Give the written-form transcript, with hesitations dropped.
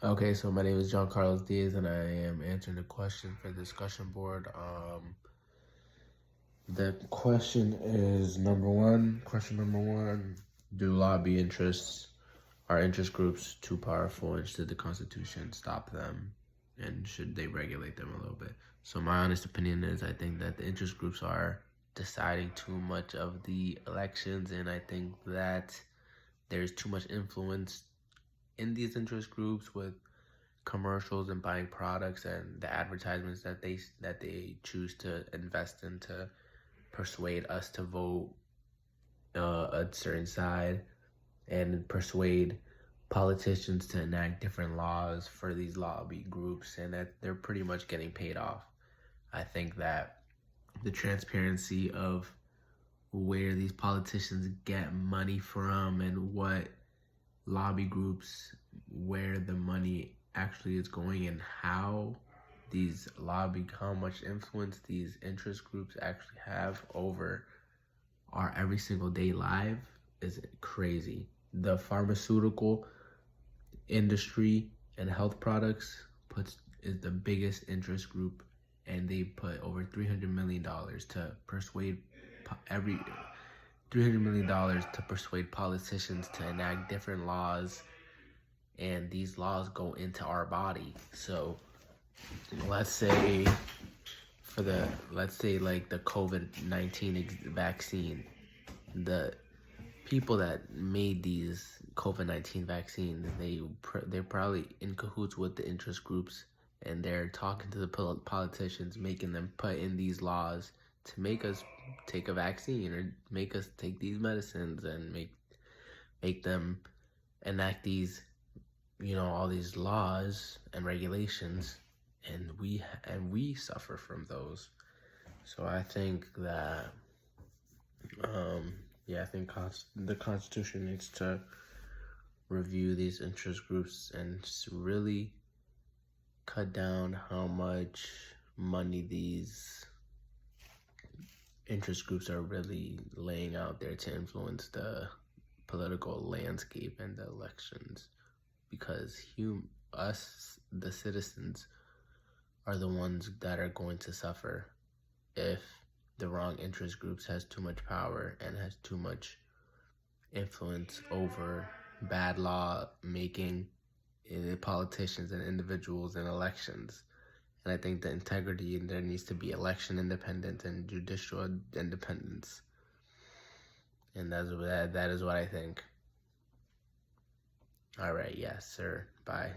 Okay, so my name is John Carlos Diaz, and I am answering the question for the discussion board. The question number one, do lobby interests, are interest groups too powerful, and should the Constitution stop them, and should they regulate them a little bit? So my honest opinion is I think that the interest groups are deciding too much of the elections, and I think that there's too much influence in these interest groups with commercials and buying products and the advertisements that they choose to invest in to persuade us to vote a certain side and persuade politicians to enact different laws for these lobby groups, and that they're pretty much getting paid off. I think that the transparency of where these politicians get money from and what lobby groups, where the money actually is going, and how much influence these interest groups actually have over our every single day life is crazy. The pharmaceutical industry and health products is the biggest interest group, and they put over $300 million to persuade every $300 million to persuade politicians to enact different laws, and these laws go into our body. So let's say like the COVID-19 vaccine, the people that made these COVID-19 vaccines, they're probably in cahoots with the interest groups, and they're talking to the politicians, making them put in these laws to make us take a vaccine or make us take these medicines, and make them enact these, all these laws and regulations, and we suffer from those. So I think that I think the Constitution needs to review these interest groups and really cut down how much money these interest groups are really laying out there to influence the political landscape and the elections, because us, the citizens, are the ones that are going to suffer if the wrong interest groups has too much power and has too much influence over bad law making politicians and individuals in elections. And I think the integrity, there needs to be election independence and judicial independence. And that is what I think. All right, yes, sir. Bye.